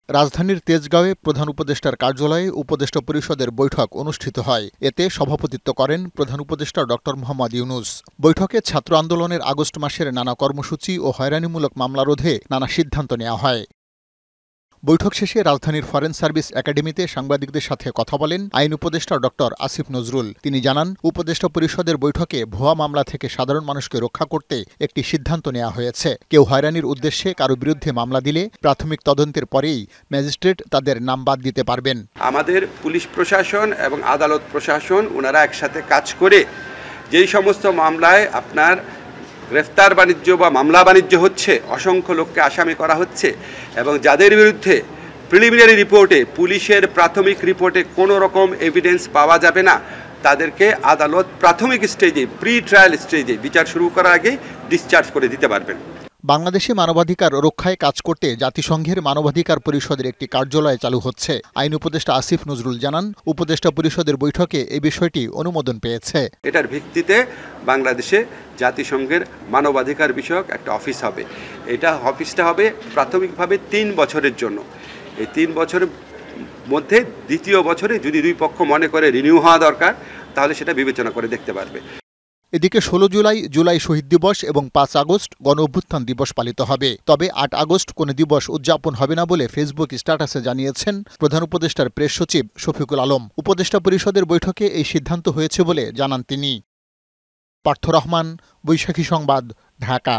রাজধানীর তেজগাঁওয়ে প্রধান উপদেষ্টার কার্যালয়ে উপদেষ্টা পরিষদের বৈঠক অনুষ্ঠিত হয়। এতে সভাপতিত্ব করেন প্রধান উপদেষ্টা ড. মোহাম্মদ ইউনূস। বৈঠকে ছাত্র আন্দোলনের আগস্ট মাসের নানা কর্মসূচি ও হয়রানিমূলক মামলা রোধে নানা সিদ্ধান্ত নেওয়া হয়। বৈঠক শেষে রাজধানীর ফরেন সার্ভিস একাডেমিতে সাংবাদিকদের সাথে কথা বলেন আইন উপদেষ্টা ড. আসিফ নজরুল। তিনি জানান, উপদেষ্টা পরিষদের বৈঠকে ভুয়া মামলা থেকে সাধারণ মানুষকে রক্ষা করতে একটি সিদ্ধান্ত নেওয়া হয়েছে। কেউ হয়রানির উদ্দেশ্যে কারো বিরুদ্ধে মামলা দিলে প্রাথমিক তদন্তের পরেই ম্যাজিস্ট্রেট তাদের নাম বাদ দিতে পারবেন। আমাদের পুলিশ প্রশাসন এবং আদালত প্রশাসন ওনারা একসাথে কাজ করে যেই সমস্ত মামলায় আপনার গ্রেফতার বাণিজ্য বা মামলা বাণিজ্য হচ্ছে, অসংখ্য লোককে আসামি করা হচ্ছে এবং যাদের বিরুদ্ধে প্রিলিমিনারি রিপোর্টে পুলিশের প্রাথমিক রিপোর্টে কোনো রকম এভিডেন্স পাওয়া যাবে না, তাদেরকে আদালত প্রাথমিক স্টেজে প্রি ট্রায়াল স্টেজে বিচার শুরু করার আগে ডিসচার্জ করে দিতে পারবেন। বাংলাদেশে মানবাধিকার রক্ষায় কাজ করতে জাতিসংঘের মানবাধিকার পরিষদের একটি কার্যালয় চালু হচ্ছে। আইন উপদেষ্টা আসিফ নজরুল জানান, উপদেষ্টা পরিষদের বৈঠকে এই বিষয়টি অনুমোদন পেয়েছে। এটার ভিত্তিতে বাংলাদেশে জাতিসংঘের মানবাধিকার বিষয়ক একটা অফিস হবে। অফিসটা হবে প্রাথমিকভাবে 3 বছরের জন্য। এই 3 বছরের মধ্যে দ্বিতীয় বছরে যদি দুই পক্ষ মনে করে রিনিউ হওয়া দরকার, তাহলে সেটা বিবেচনা করে দেখতে পারবে। এদিকে 16 জুলাই শহীদ দিবস এবং 5 আগস্ট গণ অভ্যুত্থান দিবস পালিত হবে। তবে 8 আগস্ট কোনো দিবস উদযাপন হবে না বলে ফেসবুক স্ট্যাটাসে জানিয়েছেন প্রধান উপদেষ্টার প্রেস সচিব শফিকুল আলম। উপদেষ্টা পরিষদের বৈঠকে এই সিদ্ধান্ত হয়েছে বলে জানান তিনি। পার্থ রহমান, বৈশাখী সংবাদ, ঢাকা।